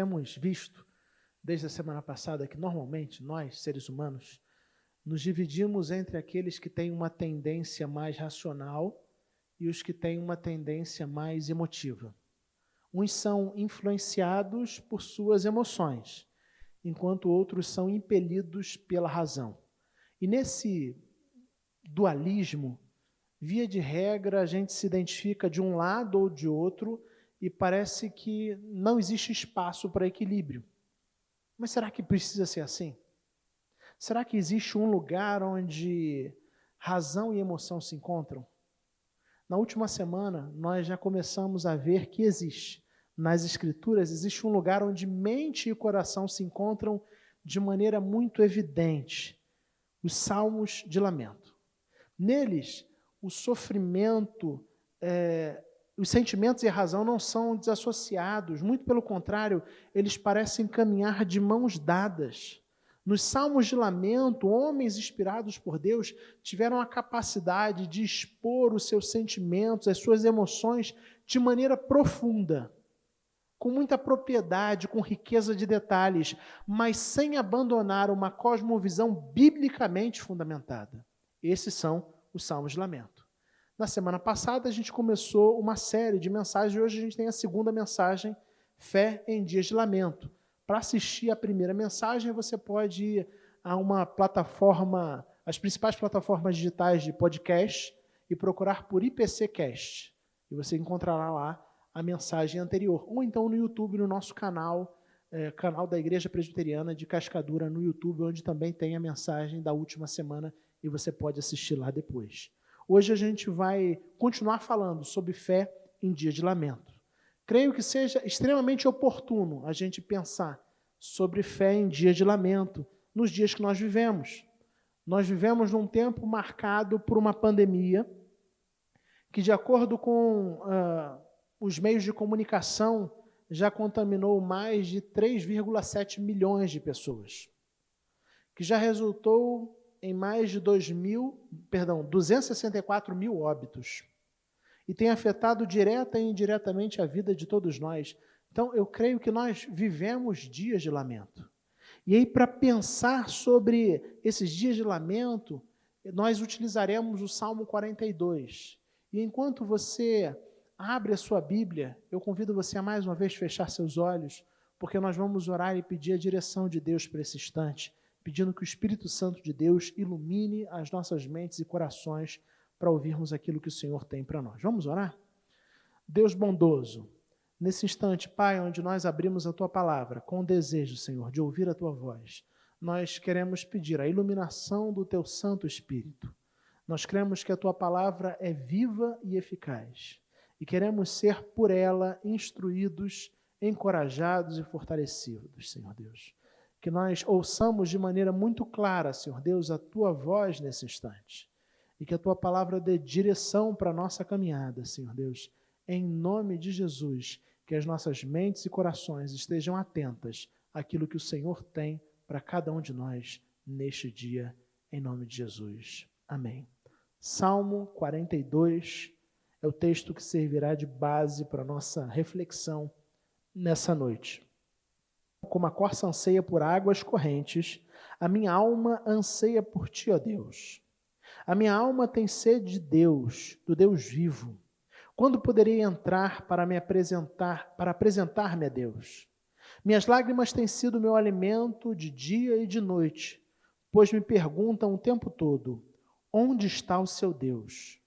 temos visto desde a semana passada que normalmente nós, seres humanos, nos dividimos entre aqueles que têm uma tendência mais racional e os que têm uma tendência mais emotiva. Uns são influenciados por suas emoções, enquanto outros são impelidos pela razão. E nesse dualismo, via de regra, a gente se identifica de um lado ou de outro e parece que não existe espaço para equilíbrio. Mas será que precisa ser assim? Será que existe um lugar onde razão e emoção se encontram? Na última semana, nós já começamos a ver que existe. Nas Escrituras, existe um lugar onde mente e coração se encontram de maneira muito evidente. Os Salmos de Lamento. Neles, o sofrimento, os sentimentos e a razão não são desassociados. Muito pelo contrário, eles parecem caminhar de mãos dadas. Nos Salmos de Lamento, homens inspirados por Deus tiveram a capacidade de expor os seus sentimentos, as suas emoções de maneira profunda, com muita propriedade, com riqueza de detalhes, mas sem abandonar uma cosmovisão biblicamente fundamentada. Esses são os Salmos de Lamento. Na semana passada, a gente começou uma série de mensagens, e hoje a gente tem a segunda mensagem, Fé em Dias de Lamento. Para assistir a primeira mensagem, você pode ir a uma plataforma, as principais plataformas digitais de podcast, e procurar por IPCcast. E você encontrará lá a mensagem anterior. Ou então no YouTube, no nosso canal, canal da Igreja Presbiteriana de Cascadura no YouTube, onde também tem a mensagem da última semana e você pode assistir lá depois. Hoje a gente vai continuar falando sobre fé em dia de lamento. Creio que seja extremamente oportuno a gente pensar sobre fé em dia de lamento nos dias que nós vivemos. Nós vivemos num tempo marcado por uma pandemia que, de acordo com os meios de comunicação, já contaminou mais de 3,7 milhões de pessoas, que já resultou em mais de 264 mil óbitos, e tem afetado direta e indiretamente a vida de todos nós. Então, eu creio que nós vivemos dias de lamento. E aí, para pensar sobre esses dias de lamento, nós utilizaremos o Salmo 42. E enquanto você abre a sua Bíblia, eu convido você a mais uma vez fechar seus olhos, porque nós vamos orar e pedir a direção de Deus para esse instante, pedindo que o Espírito Santo de Deus ilumine as nossas mentes e corações para ouvirmos aquilo que o Senhor tem para nós. Vamos orar? Deus bondoso, nesse instante, Pai, onde nós abrimos a Tua palavra, com o desejo, Senhor, de ouvir a Tua voz, nós queremos pedir a iluminação do Teu Santo Espírito. Nós cremos que a Tua palavra é viva e eficaz. E queremos ser por ela instruídos, encorajados e fortalecidos, Senhor Deus. Que nós ouçamos de maneira muito clara, Senhor Deus, a Tua voz nesse instante. E que a Tua palavra dê direção para a nossa caminhada, Senhor Deus. Em nome de Jesus, que as nossas mentes e corações estejam atentas àquilo que o Senhor tem para cada um de nós neste dia, em nome de Jesus. Amém. Salmo 42 é o texto que servirá de base para a nossa reflexão nessa noite. Como a corça anseia por águas correntes, a minha alma anseia por Ti, ó Deus. A minha alma tem sede de Deus, do Deus vivo. Quando poderei entrar para apresentar-me a Deus? Minhas lágrimas têm sido meu alimento de dia e de noite, pois me perguntam o tempo todo, onde está o seu Deus?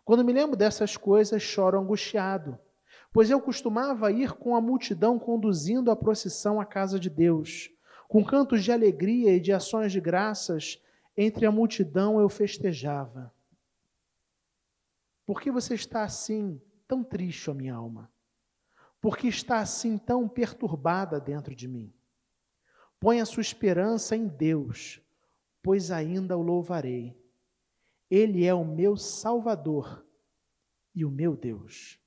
Quando me lembro dessas coisas, choro angustiado, pois eu costumava ir com a multidão conduzindo a procissão à casa de Deus. Com cantos de alegria e de ações de graças, entre a multidão eu festejava. Por que você está assim, tão triste, ó minha alma? Por que está assim tão perturbada dentro de mim? Põe a sua esperança em Deus, pois ainda o louvarei. Ele é o meu Salvador e o meu Deus.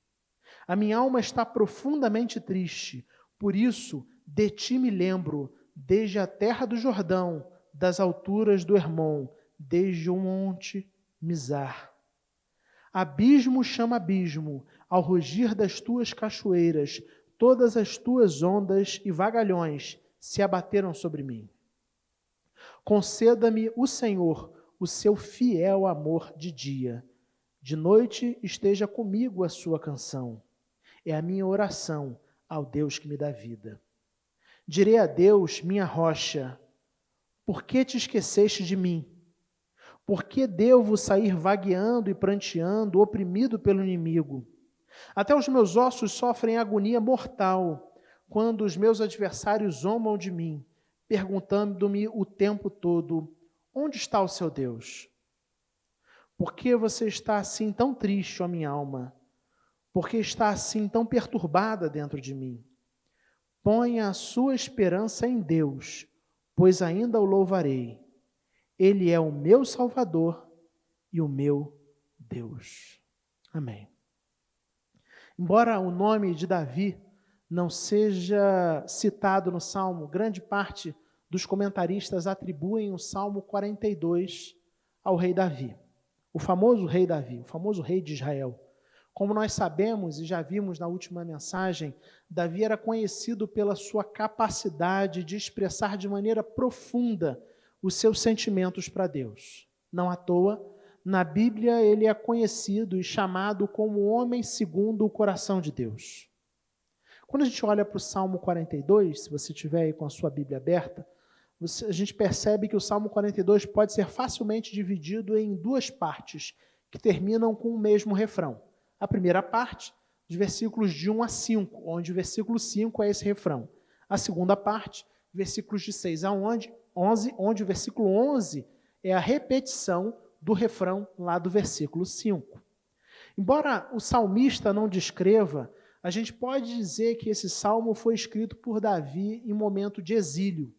A minha alma está profundamente triste, por isso de Ti me lembro, desde a terra do Jordão, das alturas do Hermon, desde o monte Mizar. Abismo chama abismo, ao rugir das Tuas cachoeiras, todas as tuas ondas e vagalhões se abateram sobre mim. Conceda-me o Senhor o seu fiel amor de dia. De noite esteja comigo a sua canção. É a minha oração ao Deus que me dá vida. Direi a Deus, minha rocha, por que te esqueceste de mim? Por que devo sair vagueando e pranteando, oprimido pelo inimigo? Até os meus ossos sofrem agonia mortal, quando os meus adversários zombam de mim, perguntando-me o tempo todo, onde está o seu Deus? Por que você está assim tão triste, ó minha alma? Por que está assim tão perturbada dentro de mim? Ponha a sua esperança em Deus, pois ainda o louvarei. Ele é o meu Salvador e o meu Deus. Amém. Embora o nome de Davi não seja citado no Salmo, grande parte dos comentaristas atribuem o Salmo 42 ao rei Davi, o famoso rei Davi, o famoso rei de Israel. Como nós sabemos e já vimos na última mensagem, Davi era conhecido pela sua capacidade de expressar de maneira profunda os seus sentimentos para Deus. Não à toa, na Bíblia ele é conhecido e chamado como o homem segundo o coração de Deus. Quando a gente olha para o Salmo 42, se você tiver aí com a sua Bíblia aberta, a gente percebe que o Salmo 42 pode ser facilmente dividido em duas partes, que terminam com o mesmo refrão. A primeira parte, de versículos de 1 a 5, onde o versículo 5 é esse refrão. A segunda parte, versículos de 6 a 11, onde o versículo 11 é a repetição do refrão lá do versículo 5. Embora o salmista não descreva, a gente pode dizer que esse salmo foi escrito por Davi em momento de exílio.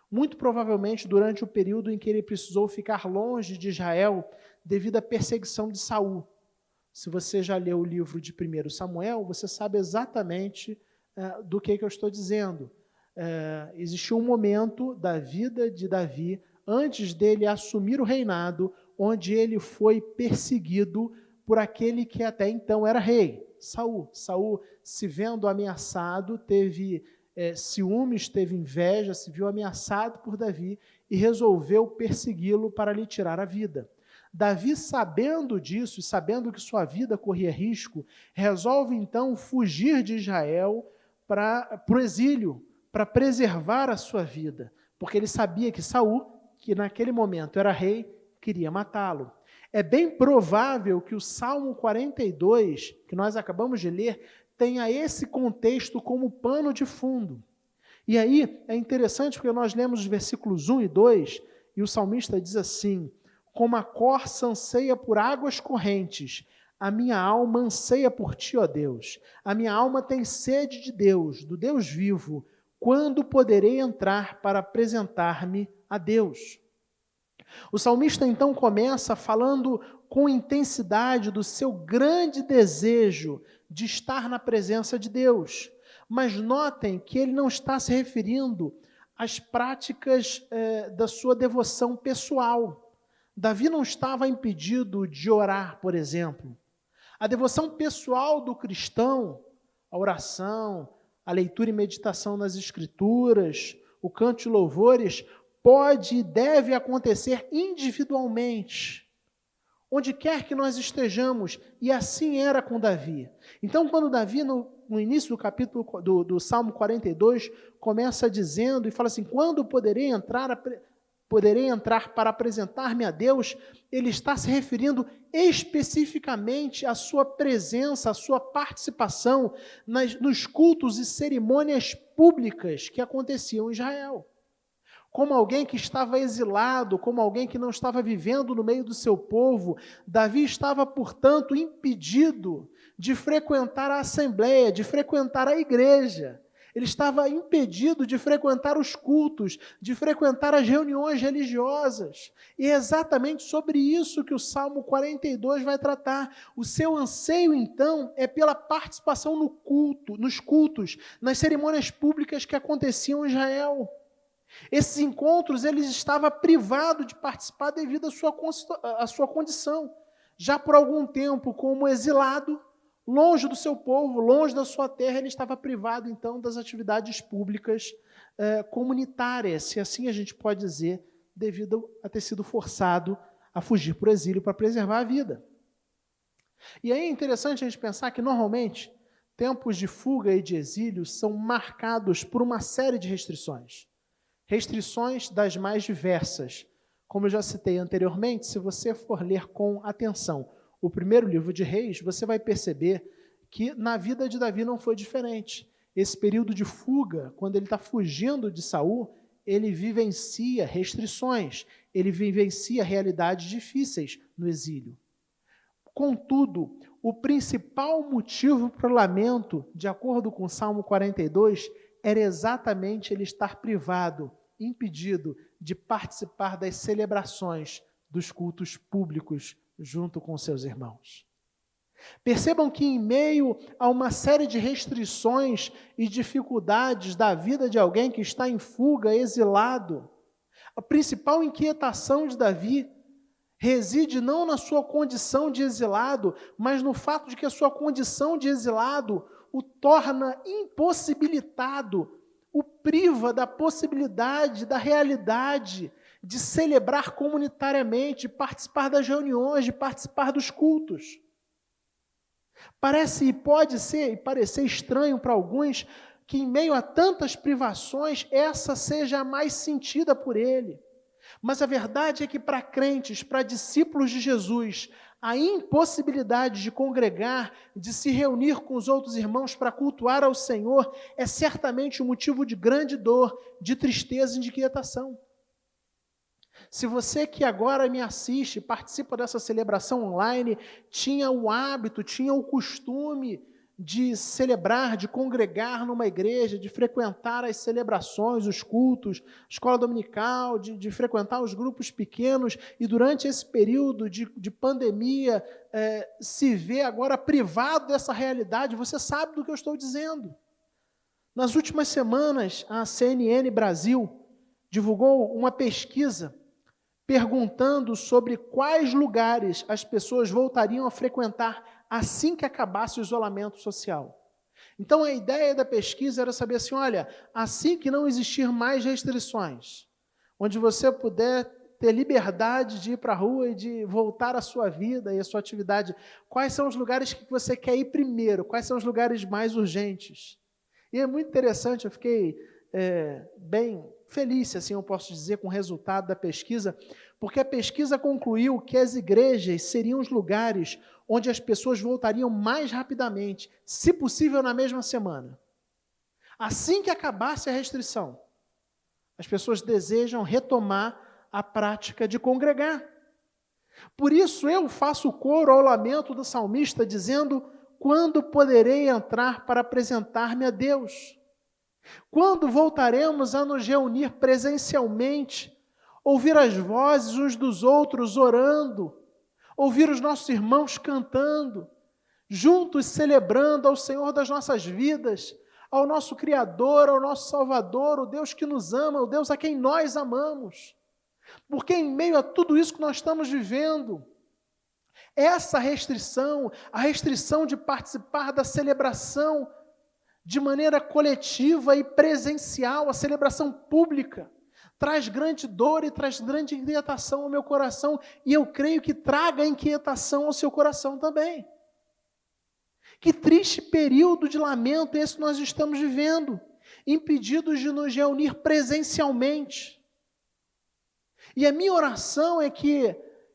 Muito provavelmente durante o período em que ele precisou ficar longe de Israel devido à perseguição de Saul. Se você já leu o livro de 1 Samuel, você sabe exatamente do que eu estou dizendo. Existiu um momento da vida de Davi, antes dele assumir o reinado, onde ele foi perseguido por aquele que até então era rei, Saul. Saul, se vendo ameaçado, teve ciúmes, teve inveja, se viu ameaçado por Davi e resolveu persegui-lo para lhe tirar a vida. Davi, sabendo disso e sabendo que sua vida corria risco, resolve então fugir de Israel para o exílio, para preservar a sua vida, porque ele sabia que Saul, que naquele momento era rei, queria matá-lo. É bem provável que o Salmo 42, que nós acabamos de ler, tenha esse contexto como pano de fundo. E aí é interessante porque nós lemos os versículos 1 e 2, e o salmista diz assim: como a corça anseia por águas correntes, a minha alma anseia por ti, ó Deus. A minha alma tem sede de Deus, do Deus vivo. Quando poderei entrar para apresentar-me a Deus? O salmista então começa falando com intensidade do seu grande desejo de estar na presença de Deus. Mas notem que ele não está se referindo às práticas da sua devoção pessoal. Davi não estava impedido de orar, por exemplo. A devoção pessoal do cristão, a oração, a leitura e meditação nas Escrituras, o canto de louvores, pode e deve acontecer individualmente, onde quer que nós estejamos, e assim era com Davi. Então, quando Davi, no início do capítulo do Salmo 42, começa dizendo e fala assim: quando poderei entrar para apresentar-me a Deus, ele está se referindo especificamente à sua presença, à sua participação nos cultos e cerimônias públicas que aconteciam em Israel. Como alguém que estava exilado, como alguém que não estava vivendo no meio do seu povo, Davi estava, portanto, impedido de frequentar a assembleia, de frequentar a igreja. Ele estava impedido de frequentar os cultos, de frequentar as reuniões religiosas. E é exatamente sobre isso que o Salmo 42 vai tratar. O seu anseio, então, é pela participação no culto, nos cultos, nas cerimônias públicas que aconteciam em Israel. Esses encontros, ele estava privado de participar devido à sua condição. Já por algum tempo como exilado, longe do seu povo, longe da sua terra, ele estava privado, então, das atividades públicas comunitárias, se assim a gente pode dizer, devido a ter sido forçado a fugir para o exílio para preservar a vida. E aí é interessante a gente pensar que, normalmente, tempos de fuga e de exílio são marcados por uma série de restrições. Restrições das mais diversas. Como eu já citei anteriormente, se você for ler com atenção o primeiro livro de Reis, você vai perceber que na vida de Davi não foi diferente. Esse período de fuga, quando ele está fugindo de Saul, ele vivencia restrições, ele vivencia realidades difíceis no exílio. Contudo, o principal motivo para o lamento, de acordo com o Salmo 42, era exatamente ele estar privado, impedido de participar das celebrações dos cultos públicos junto com seus irmãos. Percebam que, em meio a uma série de restrições e dificuldades da vida de alguém que está em fuga, exilado, a principal inquietação de Davi reside não na sua condição de exilado, mas no fato de que a sua condição de exilado o torna impossibilitado, o priva da possibilidade, da realidade de celebrar comunitariamente, de participar das reuniões, de participar dos cultos. Parece e pode ser e parecer estranho para alguns que, em meio a tantas privações, essa seja a mais sentida por ele. Mas a verdade é que para crentes, para discípulos de Jesus, a impossibilidade de congregar, de se reunir com os outros irmãos para cultuar ao Senhor, é certamente um motivo de grande dor, de tristeza e de inquietação. Se você que agora me assiste, participa dessa celebração online, tinha o hábito, tinha o costume de celebrar, de congregar numa igreja, de frequentar as celebrações, os cultos, escola dominical, de frequentar os grupos pequenos, e durante esse período de pandemia, se vê agora privado dessa realidade, você sabe do que eu estou dizendo. Nas últimas semanas, a CNN Brasil divulgou uma pesquisa perguntando sobre quais lugares as pessoas voltariam a frequentar assim que acabasse o isolamento social. Então, a ideia da pesquisa era saber assim, olha, assim que não existir mais restrições, onde você puder ter liberdade de ir para a rua e de voltar à sua vida e à sua atividade, quais são os lugares que você quer ir primeiro? Quais são os lugares mais urgentes? E é muito interessante, eu fiquei bem feliz, assim eu posso dizer, com o resultado da pesquisa, porque a pesquisa concluiu que as igrejas seriam os lugares onde as pessoas voltariam mais rapidamente, se possível na mesma semana. Assim que acabasse a restrição, as pessoas desejam retomar a prática de congregar. Por isso eu faço coro ao lamento do salmista, dizendo, quando poderei entrar para apresentar-me a Deus? Quando voltaremos a nos reunir presencialmente, ouvir as vozes uns dos outros orando, ouvir os nossos irmãos cantando, juntos celebrando ao Senhor das nossas vidas, ao nosso Criador, ao nosso Salvador, o Deus que nos ama, o Deus a quem nós amamos. Porque em meio a tudo isso que nós estamos vivendo, essa restrição, a restrição de participar da celebração de maneira coletiva e presencial, a celebração pública, traz grande dor e traz grande inquietação ao meu coração, e eu creio que traga inquietação ao seu coração também. Que triste período de lamento esse que nós estamos vivendo, impedidos de nos reunir presencialmente. E a minha oração é que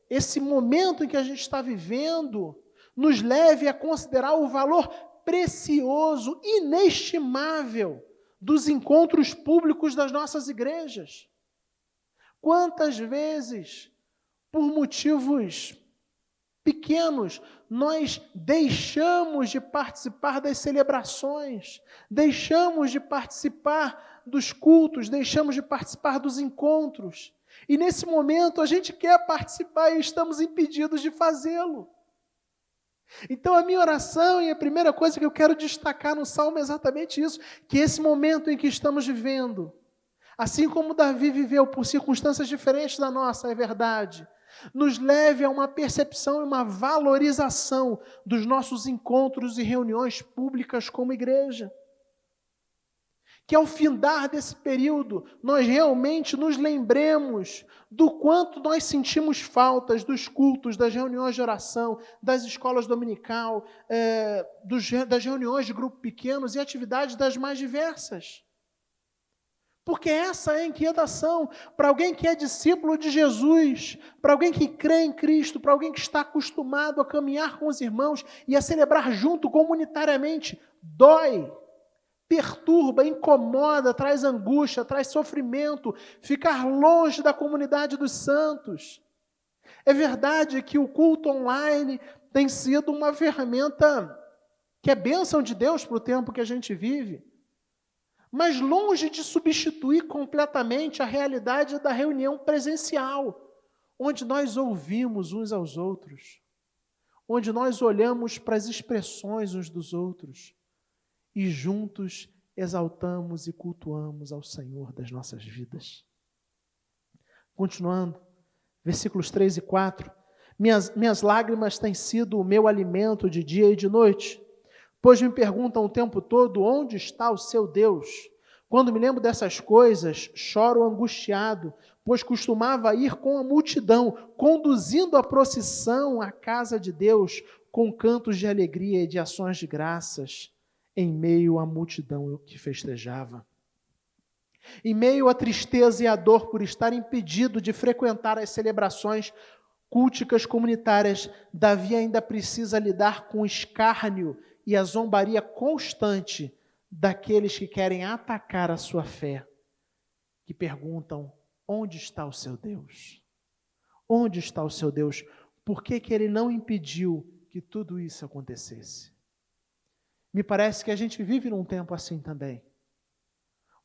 esse momento em que a gente está vivendo nos leve a considerar o valor precioso, inestimável dos encontros públicos das nossas igrejas. Quantas vezes, por motivos pequenos, nós deixamos de participar das celebrações, deixamos de participar dos cultos, deixamos de participar dos encontros. E nesse momento a gente quer participar e estamos impedidos de fazê-lo. Então a minha oração e a primeira coisa que eu quero destacar no Salmo é exatamente isso, que esse momento em que estamos vivendo, assim como Davi viveu por circunstâncias diferentes da nossa, é verdade, nos leve a uma percepção e uma valorização dos nossos encontros e reuniões públicas como igreja. Que ao findar desse período, nós realmente nos lembremos do quanto nós sentimos faltas dos cultos, das reuniões de oração, das escolas dominical, das reuniões de grupo pequenos e atividades das mais diversas. Porque essa é a inquietação para alguém que é discípulo de Jesus, para alguém que crê em Cristo, para alguém que está acostumado a caminhar com os irmãos e a celebrar junto comunitariamente, dói. Perturba, incomoda, traz angústia, traz sofrimento, ficar longe da comunidade dos santos. É verdade que o culto online tem sido uma ferramenta que é bênção de Deus para o tempo que a gente vive, mas longe de substituir completamente a realidade da reunião presencial, onde nós ouvimos uns aos outros, onde nós olhamos para as expressões uns dos outros, e juntos exaltamos e cultuamos ao Senhor das nossas vidas. Continuando, versículos 3 e 4. Minhas lágrimas têm sido o meu alimento de dia e de noite, pois me perguntam o tempo todo onde está o seu Deus. Quando me lembro dessas coisas, choro angustiado, pois costumava ir com a multidão, conduzindo a procissão à casa de Deus, com cantos de alegria e de ações de graças, em meio à multidão que festejava. Em meio à tristeza e à dor por estar impedido de frequentar as celebrações culticas comunitárias, Davi ainda precisa lidar com o escárnio e a zombaria constante daqueles que querem atacar a sua fé, que perguntam, onde está o seu Deus? Onde está o seu Deus? Por que ele não impediu que tudo isso acontecesse? Me parece que a gente vive num tempo assim também,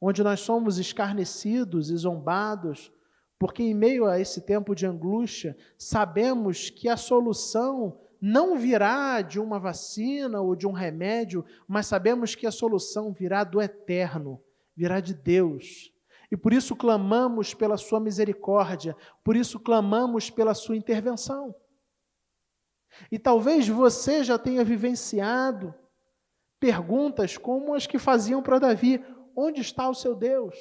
onde nós somos escarnecidos e zombados, porque em meio a esse tempo de angústia, sabemos que a solução não virá de uma vacina ou de um remédio, mas sabemos que a solução virá do eterno, virá de Deus. E por isso clamamos pela sua misericórdia, por isso clamamos pela sua intervenção. E talvez você já tenha vivenciado perguntas como as que faziam para Davi, onde está o seu Deus?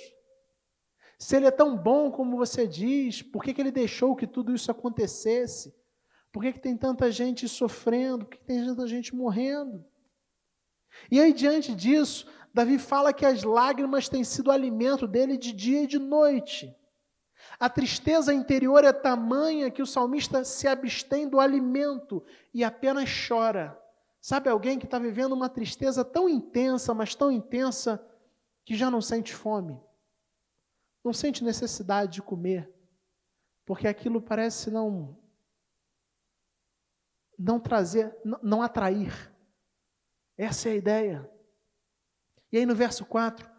Se ele é tão bom como você diz, por que ele deixou que tudo isso acontecesse? Por que tem tanta gente sofrendo? Por que tem tanta gente morrendo? E aí, diante disso, Davi fala que as lágrimas têm sido alimento dele de dia e de noite. A tristeza interior é tamanha que o salmista se abstém do alimento e apenas chora. Sabe alguém que está vivendo uma tristeza tão intensa, mas tão intensa, que já não sente fome? Não sente necessidade de comer, porque aquilo parece não atrair. Essa é a ideia. E aí no verso 4,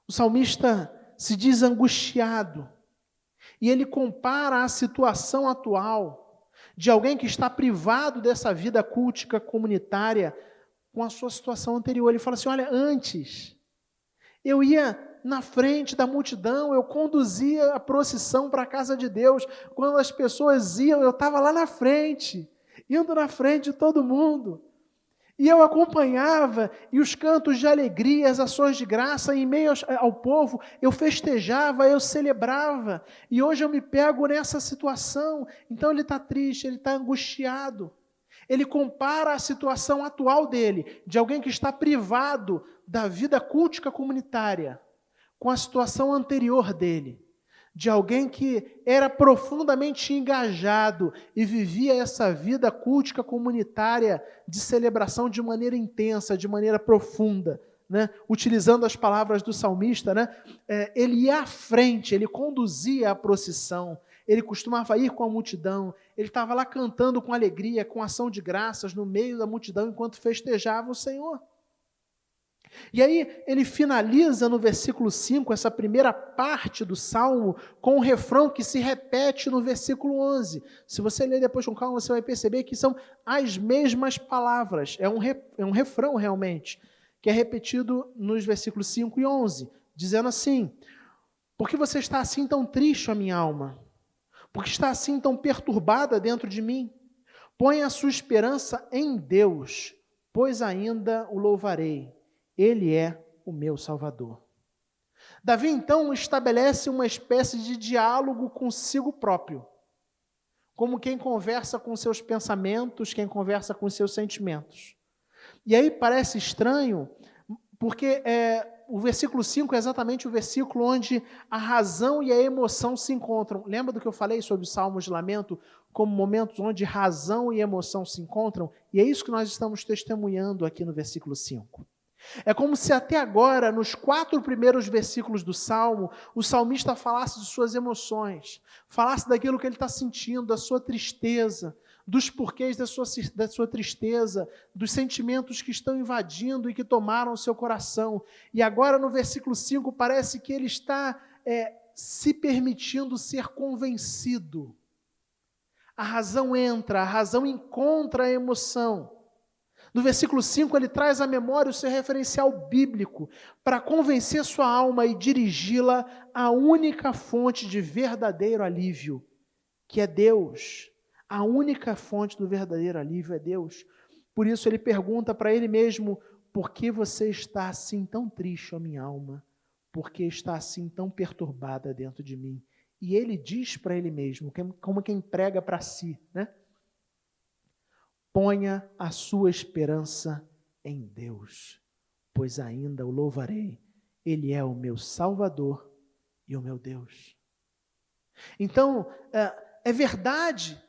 o salmista se diz angustiado, e ele compara a situação atual de alguém que está privado dessa vida cultica comunitária com a sua situação anterior. Ele fala assim, olha, antes eu ia na frente da multidão, eu conduzia a procissão para a casa de Deus. Quando as pessoas iam, eu estava lá na frente, indo na frente de todo mundo. E eu acompanhava, e os cantos de alegria, as ações de graça, em meio ao povo, eu festejava, eu celebrava. E hoje eu me pego nessa situação. Então ele está triste, ele está angustiado. Ele compara a situação atual dele, de alguém que está privado da vida cultica comunitária, com a situação anterior dele, de alguém que era profundamente engajado e vivia essa vida cultica comunitária de celebração de maneira intensa, de maneira profunda, né? Utilizando as palavras do salmista, né? Ele ia à frente, ele conduzia a procissão, ele costumava ir com a multidão, ele estava lá cantando com alegria, com ação de graças no meio da multidão enquanto festejava o Senhor. E aí ele finaliza no versículo 5, essa primeira parte do Salmo, com um refrão que se repete no versículo 11. Se você ler depois com calma, você vai perceber que são as mesmas palavras. É um refrão realmente, que é repetido nos versículos 5 e 11, dizendo assim, por que você está assim tão triste, a minha alma? Porque está assim tão perturbada dentro de mim? Põe a sua esperança em Deus, pois ainda o louvarei. Ele é o meu Salvador. Davi, então, estabelece uma espécie de diálogo consigo próprio, como quem conversa com seus pensamentos, quem conversa com seus sentimentos. E aí parece estranho, porque o versículo 5 é exatamente o versículo onde a razão e a emoção se encontram. Lembra do que eu falei sobre os salmos de lamento, como momentos onde razão e emoção se encontram? E é isso que nós estamos testemunhando aqui no versículo 5. É como se até agora, nos 4 primeiros versículos do Salmo, o salmista falasse de suas emoções, falasse daquilo que ele está sentindo, da sua tristeza, dos porquês da sua tristeza, dos sentimentos que estão invadindo e que tomaram o seu coração. E agora, no versículo 5, parece que ele está se permitindo ser convencido. A razão entra, a razão encontra a emoção. No versículo 5, ele traz à memória o seu referencial bíblico para convencer sua alma e dirigi-la à única fonte de verdadeiro alívio, que é Deus. A única fonte do verdadeiro alívio é Deus. Por isso ele pergunta para ele mesmo: por que você está assim tão triste, ó minha alma? Por que está assim tão perturbada dentro de mim? E ele diz para ele mesmo, como quem prega para si, né? Ponha a sua esperança em Deus, pois ainda o louvarei. Ele é o meu Salvador e o meu Deus. Então, é verdade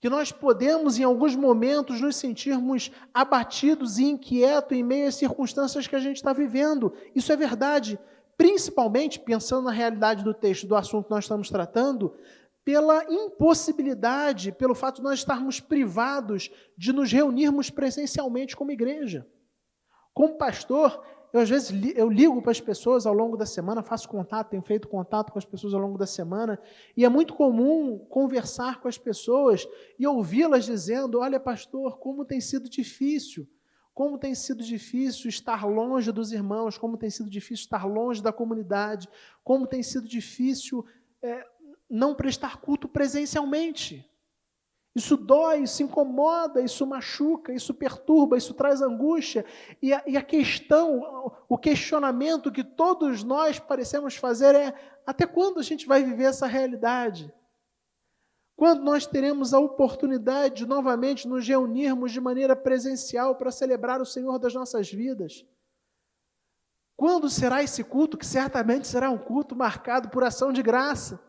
que nós podemos, em alguns momentos, nos sentirmos abatidos e inquietos em meio às circunstâncias que a gente está vivendo. Isso é verdade, principalmente, pensando na realidade do texto, do assunto que nós estamos tratando, pela impossibilidade, pelo fato de nós estarmos privados de nos reunirmos presencialmente como igreja. Como pastor, às vezes eu ligo para as pessoas ao longo da semana, faço contato, tenho feito contato com as pessoas ao longo da semana, e é muito comum conversar com as pessoas e ouvi-las dizendo: olha, pastor, como tem sido difícil estar longe dos irmãos, como tem sido difícil estar longe da comunidade, como tem sido difícil não prestar culto presencialmente. Isso dói, isso incomoda, isso machuca, isso perturba, isso traz angústia. E a questão, o questionamento que todos nós parecemos fazer é: até quando a gente vai viver essa realidade? Quando nós teremos a oportunidade de novamente nos reunirmos de maneira presencial para celebrar o Senhor das nossas vidas? Quando será esse culto, que certamente será um culto marcado por ação de graça?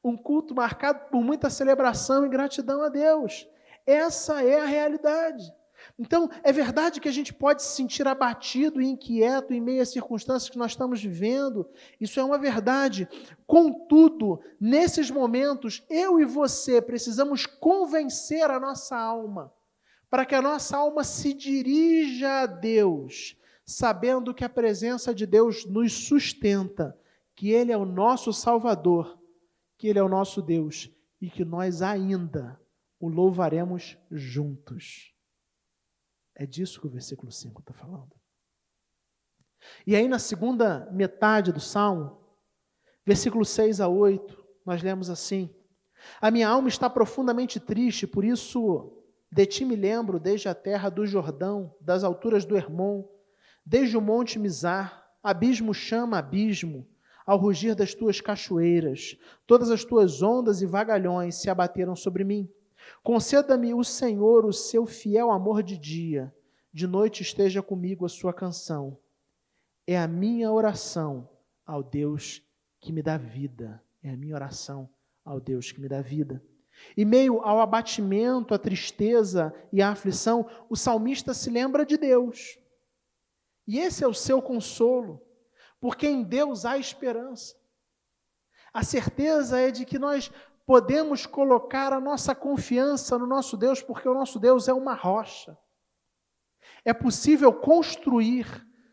Um culto marcado por muita celebração e gratidão a Deus. Essa é a realidade. Então, é verdade que a gente pode se sentir abatido e inquieto em meio às circunstâncias que nós estamos vivendo. Isso é uma verdade. Contudo, nesses momentos, eu e você precisamos convencer a nossa alma, para que a nossa alma se dirija a Deus, sabendo que a presença de Deus nos sustenta, que Ele é o nosso Salvador, que Ele é o nosso Deus e que nós ainda o louvaremos juntos. É disso que o versículo 5 está falando. E aí na segunda metade do Salmo, versículos 6 a 8, nós lemos assim: a minha alma está profundamente triste, por isso de ti me lembro desde a terra do Jordão, das alturas do Hermon, desde o monte Mizar, abismo chama abismo, ao rugir das tuas cachoeiras, todas as tuas ondas e vagalhões se abateram sobre mim. Conceda-me o Senhor o seu fiel amor de noite esteja comigo a sua canção. É a minha oração ao Deus que me dá vida. É a minha oração ao Deus que me dá vida. Em meio ao abatimento, à tristeza e à aflição, o salmista se lembra de Deus. E esse é o seu consolo, porque em Deus há esperança. A certeza é de que nós podemos colocar a nossa confiança no nosso Deus, porque o nosso Deus é uma rocha. É possível construir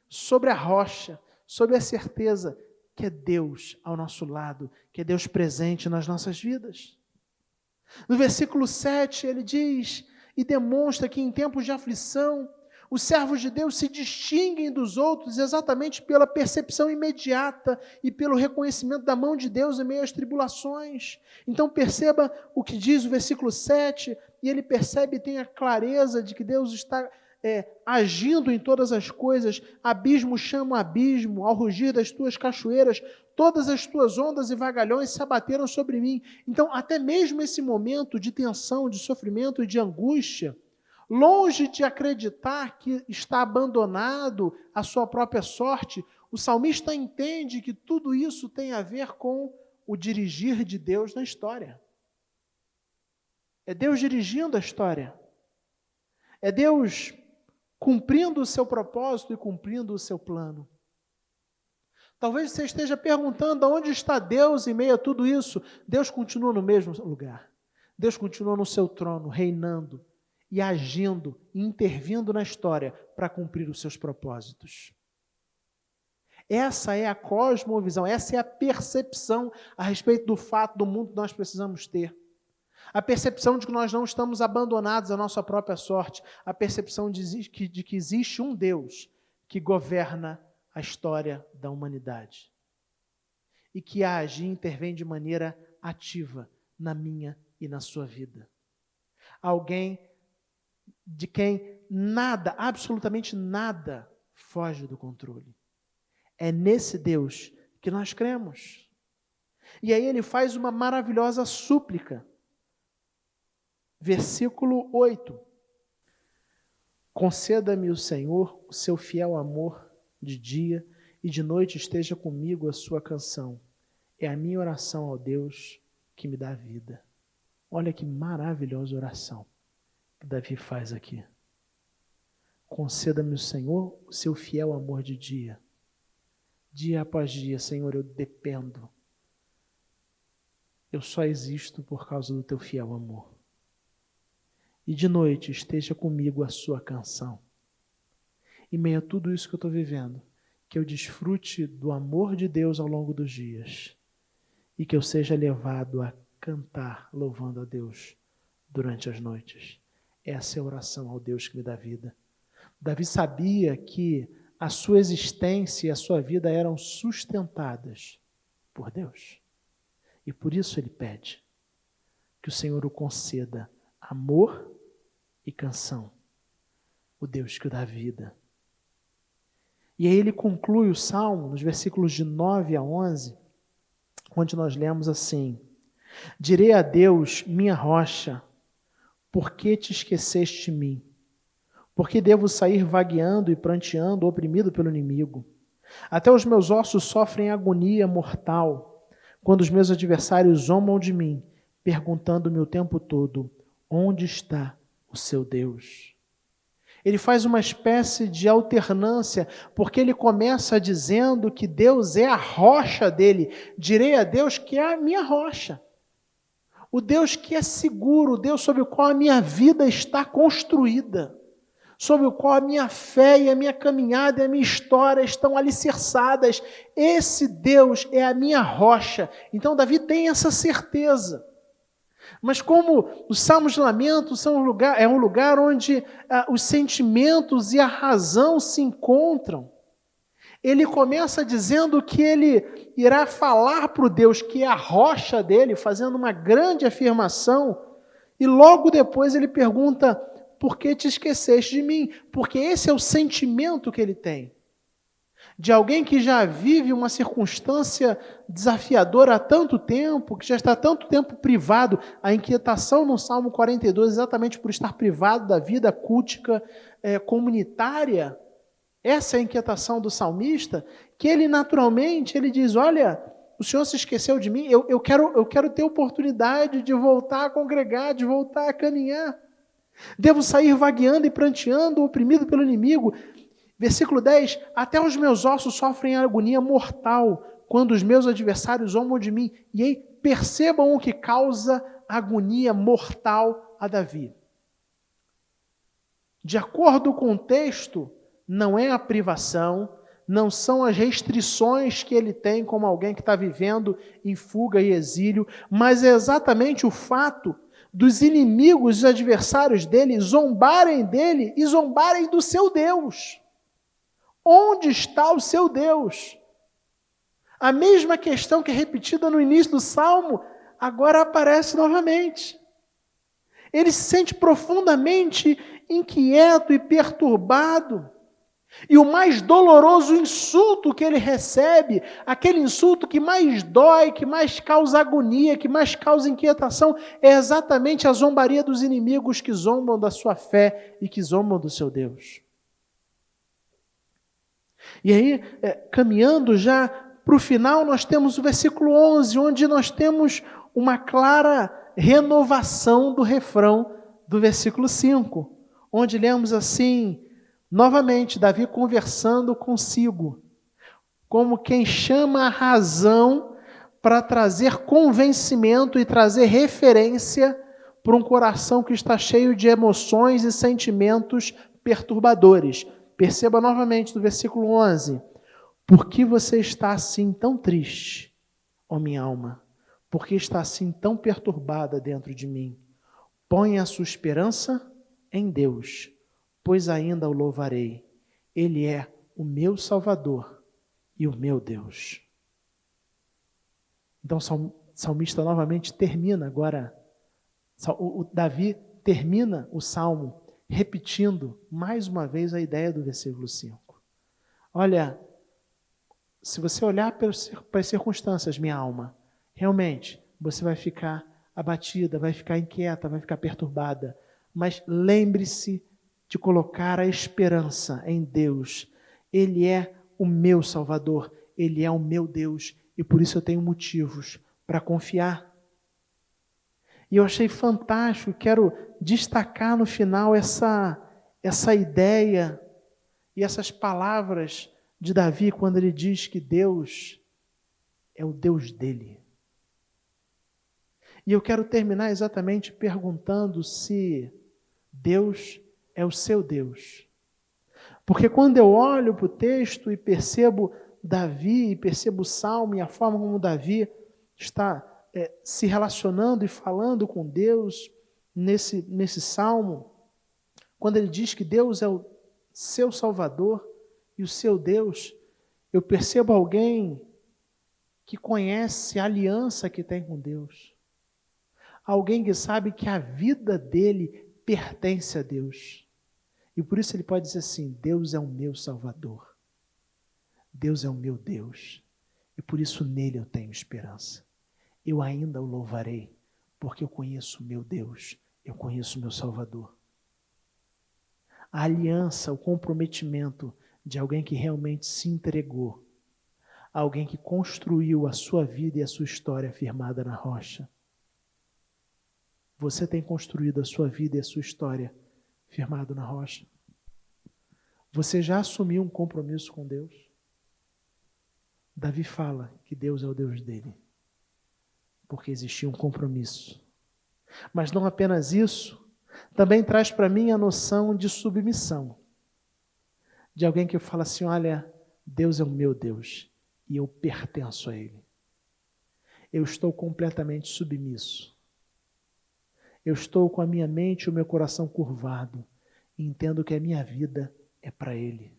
sobre a rocha, sobre a certeza que é Deus ao nosso lado, que é Deus presente nas nossas vidas. No versículo 7, ele diz e demonstra que em tempos de aflição, Os servos de Deus se distinguem dos outros exatamente pela percepção imediata e pelo reconhecimento da mão de Deus em meio às tribulações. Então perceba o que diz o versículo 7, e ele percebe e tem a clareza de que Deus está agindo em todas as coisas. Abismo chama abismo, ao rugir das tuas cachoeiras, todas as tuas ondas e vagalhões se abateram sobre mim. Então, até mesmo esse momento de tensão, de sofrimento e de angústia, longe de acreditar que está abandonado à sua própria sorte, o salmista entende que tudo isso tem a ver com o dirigir de Deus na história. É Deus dirigindo a história. É Deus cumprindo o seu propósito e cumprindo o seu plano. Talvez você esteja perguntando onde está Deus em meio a tudo isso. Deus continua no mesmo lugar. Deus continua no seu trono, reinando e agindo, e intervindo na história para cumprir os seus propósitos. Essa é a cosmovisão, essa é a percepção a respeito do fato do mundo que nós precisamos ter. A percepção de que nós não estamos abandonados à nossa própria sorte. A percepção de que existe um Deus que governa a história da humanidade. E que age e intervém de maneira ativa na minha e na sua vida. Alguém de quem nada, absolutamente nada, foge do controle. É nesse Deus que nós cremos. E aí ele faz uma maravilhosa súplica. Versículo 8. Conceda-me o Senhor o seu fiel amor de dia, e de noite esteja comigo a sua canção. É a minha oração ao Deus que me dá vida. Olha que maravilhosa oração que Davi faz aqui. Conceda-me o Senhor o seu fiel amor de dia. Dia após dia, Senhor, eu dependo. Eu só existo por causa do teu fiel amor. E de noite esteja comigo a sua canção. Em meio a tudo isso que eu estou vivendo, que eu desfrute do amor de Deus ao longo dos dias e que eu seja levado a cantar louvando a Deus durante as noites. Essa é a oração ao Deus que me dá vida. Davi sabia que a sua existência e a sua vida eram sustentadas por Deus. E por isso ele pede que o Senhor o conceda amor e canção, o Deus que o dá vida. E aí ele conclui o Salmo, nos versículos de 9 a 11, onde nós lemos assim: direi a Deus, minha rocha, por que te esqueceste de mim? Por que devo sair vagueando e pranteando, oprimido pelo inimigo? Até os meus ossos sofrem agonia mortal, quando os meus adversários zombam de mim, perguntando-me o tempo todo, onde está o seu Deus? Ele faz uma espécie de alternância, porque ele começa dizendo que Deus é a rocha dele. Direi a Deus que é a minha rocha. O Deus que é seguro, o Deus sobre o qual a minha vida está construída, sobre o qual a minha fé e a minha caminhada e a minha história estão alicerçadas. Esse Deus é a minha rocha. Então Davi tem essa certeza. Mas como os Salmos de Lamento é um lugar onde os sentimentos e a razão se encontram, ele começa dizendo que ele irá falar para o Deus que é a rocha dele, fazendo uma grande afirmação, e logo depois ele pergunta, por que te esqueceste de mim? Porque esse é o sentimento que ele tem. De alguém que já vive uma circunstância desafiadora há tanto tempo, que já está há tanto tempo privado. A inquietação no Salmo 42, exatamente por estar privado da vida cultica comunitária, essa é a inquietação do salmista, que ele naturalmente ele diz, olha, o Senhor se esqueceu de mim, eu quero ter oportunidade de voltar a congregar, de voltar a caminhar. Devo sair vagueando e pranteando, oprimido pelo inimigo. Versículo 10, até os meus ossos sofrem agonia mortal, quando os meus adversários zombam de mim. E aí, percebam o que causa agonia mortal a Davi. De acordo com o texto, não é a privação, não são as restrições que ele tem como alguém que está vivendo em fuga e exílio, mas é exatamente o fato dos inimigos, dos adversários dele, zombarem dele e zombarem do seu Deus. Onde está o seu Deus? A mesma questão que é repetida no início do Salmo, agora aparece novamente. Ele se sente profundamente inquieto e perturbado. E o mais doloroso insulto que ele recebe, aquele insulto que mais dói, que mais causa agonia, que mais causa inquietação, é exatamente a zombaria dos inimigos que zombam da sua fé e que zombam do seu Deus. E aí, caminhando já para o final, nós temos o versículo 11, onde nós temos uma clara renovação do refrão do versículo 5, onde lemos assim, novamente, Davi conversando consigo, como quem chama a razão para trazer convencimento e trazer referência para um coração que está cheio de emoções e sentimentos perturbadores. Perceba novamente no versículo 11, por que você está assim tão triste, ó minha alma? Por que está assim tão perturbada dentro de mim? Põe a sua esperança em Deus, pois ainda o louvarei. Ele é o meu Salvador e o meu Deus. Então o salmista novamente termina agora, o Davi termina o salmo repetindo mais uma vez a ideia do versículo 5. Olha, se você olhar para as circunstâncias, minha alma, realmente você vai ficar abatida, vai ficar inquieta, vai ficar perturbada. Mas lembre-se de colocar a esperança em Deus. Ele é o meu Salvador, Ele é o meu Deus, e por isso eu tenho motivos para confiar. E eu achei fantástico, quero destacar no final essa ideia e essas palavras de Davi, quando ele diz que Deus é o Deus dele. E eu quero terminar exatamente perguntando se Deus é o seu Deus. Porque quando eu olho para o texto e percebo Davi, e percebo o Salmo e a forma como Davi está se relacionando e falando com Deus nesse Salmo, quando ele diz que Deus é o seu Salvador e o seu Deus, eu percebo alguém que conhece a aliança que tem com Deus. Alguém que sabe que a vida dele pertence a Deus. E por isso ele pode dizer assim, Deus é o meu Salvador. Deus é o meu Deus. E por isso nele eu tenho esperança. Eu ainda o louvarei, porque eu conheço o meu Deus, eu conheço o meu Salvador. A aliança, o comprometimento de alguém que realmente se entregou, alguém que construiu a sua vida e a sua história firmada na rocha. Você tem construído a sua vida e a sua história firmado na rocha? Você já assumiu um compromisso com Deus? Davi fala que Deus é o Deus dele, porque existia um compromisso. Mas não apenas isso, também traz para mim a noção de submissão. De alguém que fala assim, olha, Deus é o meu Deus e eu pertenço a Ele. Eu estou completamente submisso. Eu estou com a minha mente e o meu coração curvado e entendo que a minha vida é para Ele.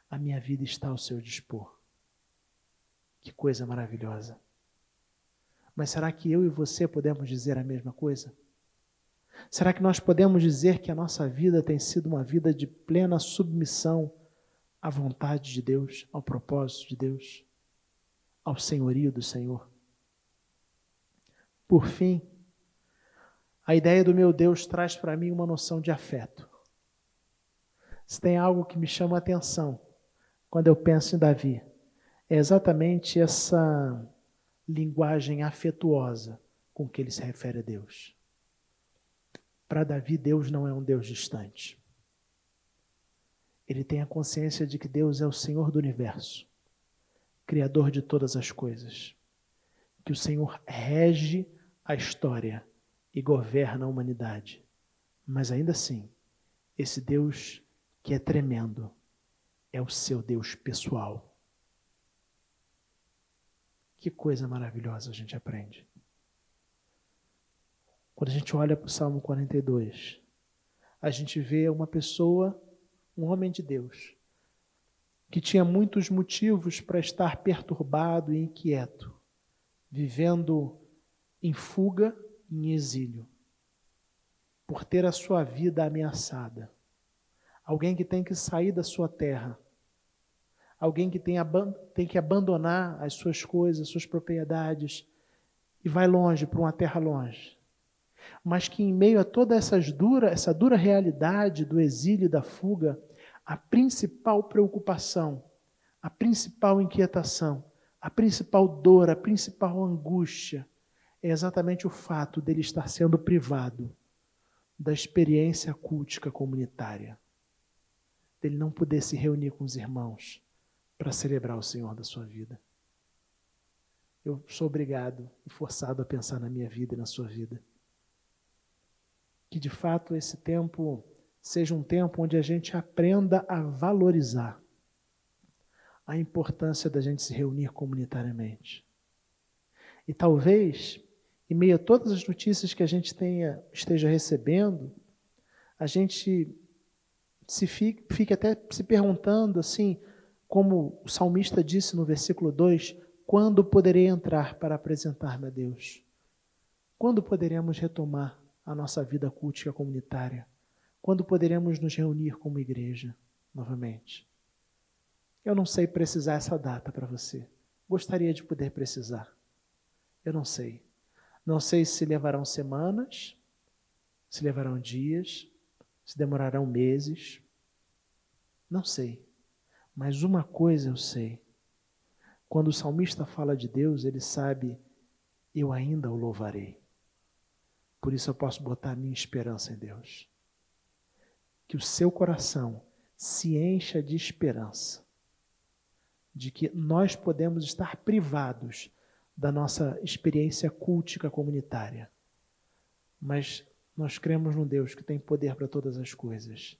A minha vida está ao seu dispor. Que coisa maravilhosa. Mas será que eu e você podemos dizer a mesma coisa? Será que nós podemos dizer que a nossa vida tem sido uma vida de plena submissão à vontade de Deus, ao propósito de Deus, ao senhorio do Senhor? Por fim, a ideia do meu Deus traz para mim uma noção de afeto. Se tem algo que me chama a atenção quando eu penso em Davi, é exatamente essa linguagem afetuosa com que ele se refere a Deus. Para Davi, Deus não é um Deus distante. Ele tem a consciência de que Deus é o Senhor do universo, Criador de todas as coisas, que o Senhor rege a história e governa a humanidade. Mas ainda assim, esse Deus que é tremendo é o seu Deus pessoal. Que coisa maravilhosa a gente aprende. Quando a gente olha para o Salmo 42, a gente vê uma pessoa, um homem de Deus, que tinha muitos motivos para estar perturbado e inquieto, vivendo em fuga, em exílio, por ter a sua vida ameaçada. Alguém que tem que sair da sua terra, alguém que tem que abandonar as suas coisas, suas propriedades, e vai longe, para uma terra longe. Mas que em meio a toda essa dura realidade do exílio e da fuga, a principal preocupação, a principal inquietação, a principal dor, a principal angústia é exatamente o fato dele estar sendo privado da experiência cultica comunitária, dele não poder se reunir com os irmãos para celebrar o Senhor da sua vida. Eu sou obrigado e forçado a pensar na minha vida e na sua vida. Que de fato esse tempo seja um tempo onde a gente aprenda a valorizar a importância da gente se reunir comunitariamente. E talvez, em meio a todas as notícias que a gente esteja recebendo, a gente fique até se perguntando assim, como o salmista disse no versículo 2, quando poderei entrar para apresentar-me a Deus? Quando poderemos retomar a nossa vida cultica comunitária? Quando poderemos nos reunir como igreja novamente? Eu não sei precisar essa data para você. Gostaria de poder precisar. Eu não sei. Não sei se levarão semanas, se levarão dias, se demorarão meses. Não sei. Mas uma coisa eu sei. Quando o salmista fala de Deus, ele sabe, eu ainda o louvarei. Por isso eu posso botar a minha esperança em Deus. Que o seu coração se encha de esperança, de que nós podemos estar privados da nossa experiência cultica comunitária, mas nós cremos num Deus que tem poder para todas as coisas.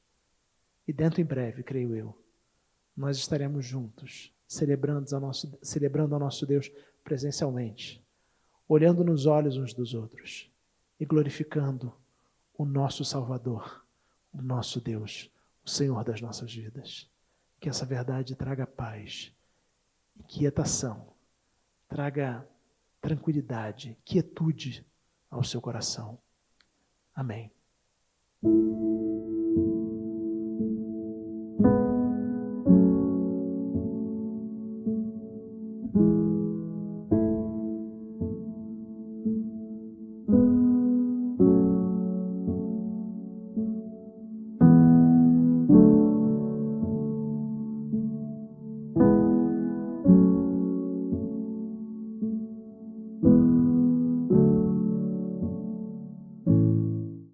E dentro em breve, creio eu, nós estaremos juntos, celebrando ao nosso Deus presencialmente, olhando nos olhos uns dos outros e glorificando o nosso Salvador, o nosso Deus, o Senhor das nossas vidas. Que essa verdade traga paz, inquietação, traga tranquilidade, quietude ao seu coração. Amém.